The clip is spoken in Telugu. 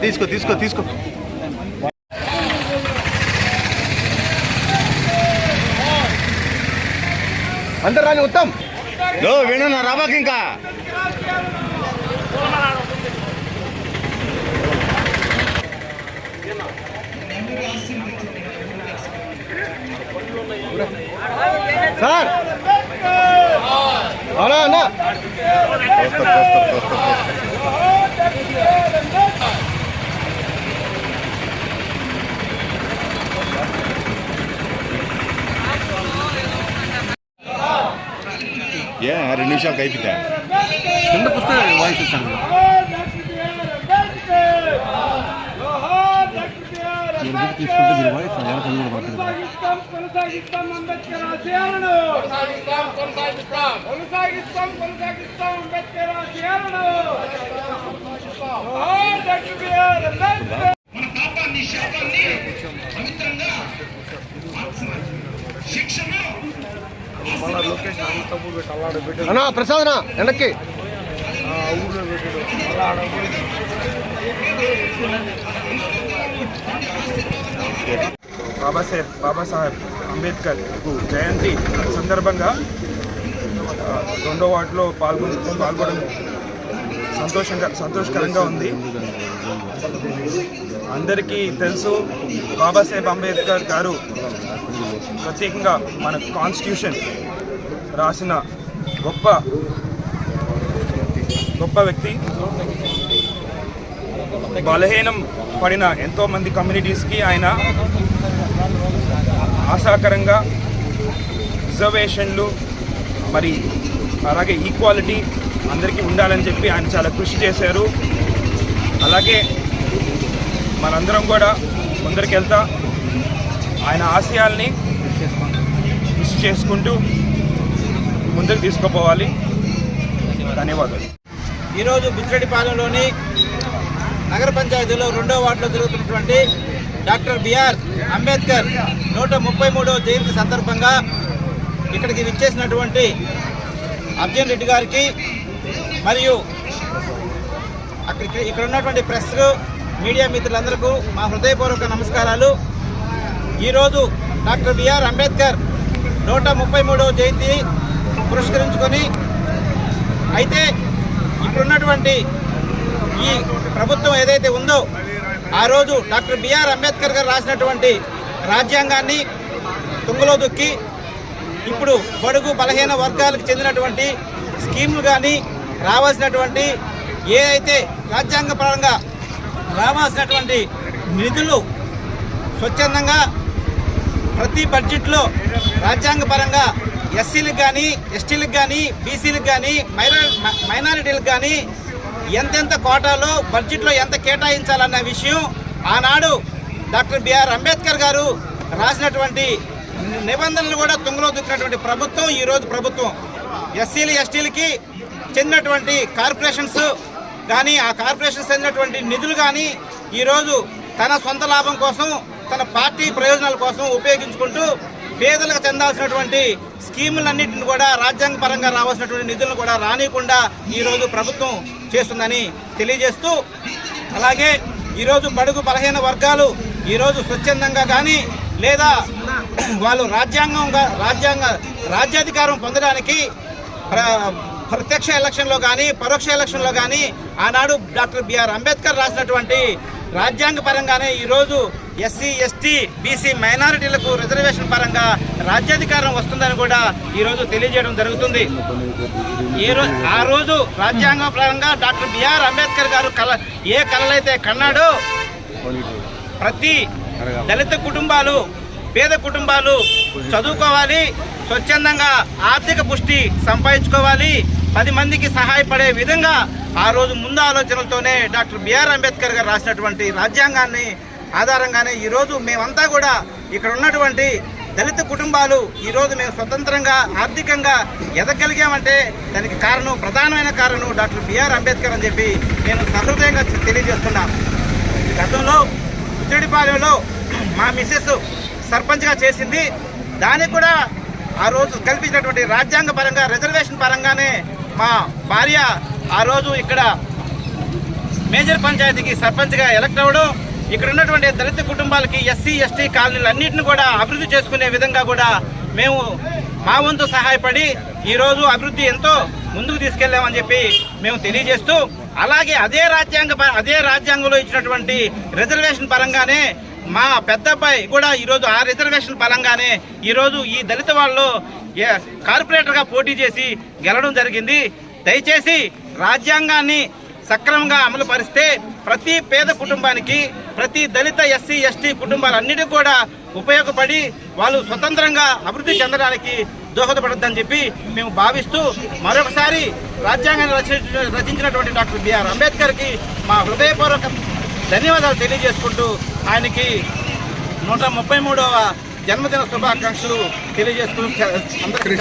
తీసుకో తీసుకో తీసుకో అందరు రాని ఉత్తమ్ వేణు నా రాబాకి ఇంకా సార్ అన్నా అన్నా ఏ 2 నిమిషాలకు అయిపోతా కింద పుస్తకం వాయిస్ ఇస్తాను తీసుకుంటే మీరు వాయిస్ అన్నా ప్రసాద్ అన్నా వెనక్కి బాబాసాహెబ్ అంబేద్కర్ జయంతి సందర్భంగా 2వ వార్డులో పాల్గొనడం సంతోషకరంగా ఉంది. అందరికీ తెలుసు బాబాసాహెబ్ అంబేద్కర్ గారు ప్రత్యేకంగా మన కాన్స్టిట్యూషన్ రాసిన గొప్ప వ్యక్తి. బలహీనం పడిన ఎంతోమంది కమ్యూనిటీస్కి ఆయన ఆశాకరంగా రిజర్వేషన్లు మరి అలాగే ఈక్వాలిటీ అందరికీ ఉండాలని చెప్పి ఆయన చాలా కృషి చేశారు. అలాగే మనందరం కూడా ముందరికి వెళ్తా ఆయన ఆశయాల్ని కృషి చేసుకుంటూ ముందుకు తీసుకుపోవాలి. ధన్యవాదాలు. ఈరోజు బుచ్చిరెడ్డిపాలెంలోని నగర పంచాయతీలో 2వ వార్డులో జరుగుతున్నటువంటి డాక్టర్ బిఆర్ అంబేద్కర్ 133వ జయంతి సందర్భంగా ఇక్కడికి విచ్చేసినటువంటి అర్జున్ రెడ్డి గారికి మరియు ఇక్కడ ఉన్నటువంటి ప్రెస్ మీడియా మిత్రులందరికీ మా హృదయపూర్వక నమస్కారాలు. ఈరోజు డాక్టర్ బిఆర్ అంబేద్కర్ 133వ జయంతి పురస్కరించుకొని అయితే ఇప్పుడున్నటువంటి ఈ ప్రభుత్వం ఏదైతే ఉందో ఆ రోజు డాక్టర్ బిఆర్ అంబేద్కర్ గారు రాసినటువంటి రాజ్యాంగాన్ని తుంగలో దొక్కి ఇప్పుడు బడుగు బలహీన వర్గాలకు చెందినటువంటి స్కీములు కానీ రావాల్సినటువంటి ఏదైతే రాజ్యాంగపరంగా రావాల్సినటువంటి నిధులు స్వచ్ఛందంగా ప్రతి బడ్జెట్లో రాజ్యాంగపరంగా ఎస్సీలకు కానీ ఎస్టీలకు కానీ బీసీలకు కానీ మైనారిటీలకు కానీ ఎంతెంత కోటాలో బడ్జెట్లో ఎంత కేటాయించాలన్న విషయం ఆనాడు డాక్టర్ బిఆర్ అంబేద్కర్ గారు రాసినటువంటి నిబంధనలు కూడా తుంగలో దొక్కినటువంటి ప్రభుత్వం ఈరోజు ప్రభుత్వం. ఎస్సీలు ఎస్టీలకి చెందినటువంటి కార్పొరేషన్స్ కానీ ఆ కార్పొరేషన్స్ చెందినటువంటి నిధులు కానీ ఈరోజు తన సొంత లాభం కోసం తన పార్టీ ప్రయోజనాల కోసం ఉపయోగించుకుంటూ పేదలకు చెందాల్సినటువంటి స్కీములన్నింటిని కూడా రాజ్యాంగపరంగా రావాల్సినటువంటి నిధులను కూడా రానియకుండా ఈరోజు ప్రభుత్వం చేస్తుందని తెలియజేస్తూ, అలాగే ఈరోజు బడుగు బలహీన వర్గాలు ఈరోజు స్వచ్ఛందంగా కానీ లేదా వాళ్ళు రాజ్యాధికారం పొందడానికి ప్రత్యక్ష ఎలక్షన్లో కానీ పరోక్ష ఎలక్షన్లో కానీ ఆనాడు డాక్టర్ బిఆర్ అంబేద్కర్ రాసినటువంటి రాజ్యాంగపరంగానే ఈరోజు ఎస్సీ ఎస్టీ బీసీ మైనారిటీలకు రిజర్వేషన్ పరంగా రాజ్యాధికారం వస్తుందని కూడా ఈరోజు తెలియజేయడం జరుగుతుంది. ఆ రోజు రాజ్యాంగ పరంగా డాక్టర్ బిఆర్ అంబేద్కర్ గారు ఏ కలలైతే కన్నాడో ప్రతి దళిత కుటుంబాలు పేద కుటుంబాలు చదువుకోవాలి, స్వచ్ఛందంగా ఆర్థిక పుష్టి సంపాదించుకోవాలి, 10 మందికి సహాయపడే విధంగా ఆ రోజు ముందు ఆలోచనలతోనే డాక్టర్ బిఆర్ అంబేద్కర్ గారు రాసినటువంటి రాజ్యాంగాన్ని ఆధారంగానే ఈరోజు మేమంతా కూడా ఇక్కడ ఉన్నటువంటి దళిత కుటుంబాలు ఈరోజు మేము స్వతంత్రంగా ఆర్థికంగా ఎదగలిగామంటే దానికి ప్రధానమైన కారణం డాక్టర్ బిఆర్ అంబేద్కర్ అని చెప్పి నేను సహృదయంగా తెలియజేస్తున్నాను. గతంలో బుచ్చిరెడ్డిపాలెంలో మా మిస్సెస్ సర్పంచ్గా చేసింది. దానికి కూడా ఆ రోజు కల్పించినటువంటి రాజ్యాంగ పరంగా రిజర్వేషన్ పరంగానే మా భార్య ఆ రోజు ఇక్కడ మేజర్ పంచాయతీకి సర్పంచ్గా ఎలక్ట్ అవ్వడం, ఇక్కడ ఉన్నటువంటి దళిత కుటుంబాలకి ఎస్సీ ఎస్టీ కాలనీలు అన్నింటిని కూడా అభివృద్ధి చేసుకునే విధంగా కూడా మేము మా వంతు సహాయపడి ఈరోజు అభివృద్ధి ఎంతో ముందుకు తీసుకెళ్లామని చెప్పి మేము తెలియజేస్తూ, అలాగే అదే రాజ్యాంగంలో ఇచ్చినటువంటి రిజర్వేషన్ పరంగానే మా పెద్ద అబ్బాయి కూడా ఈరోజు ఆ రిజర్వేషన్ పరంగానే ఈరోజు ఈ దళిత వాళ్ళు కార్పొరేటర్గా పోటీ చేసి గెలవడం జరిగింది. దయచేసి రాజ్యాంగాన్ని సక్రమంగా అమలు పరిస్తే ప్రతి పేద కుటుంబానికి, ప్రతి దళిత ఎస్సీ ఎస్టీ కుటుంబాలన్నిటికీ కూడా ఉపయోగపడి వాళ్ళు స్వతంత్రంగా అభివృద్ధి చెందడానికి దోహదపడద్దని చెప్పి మేము భావిస్తూ, మరొకసారి రాజ్యాంగాన్ని రచించినటువంటి డాక్టర్ బిఆర్ అంబేద్కర్కి మా హృదయపూర్వక ధన్యవాదాలు తెలియజేసుకుంటూ ఆయనకి 133వ జన్మదిన శుభాకాంక్షలు తెలియజేసుకుంటూ అందరికీ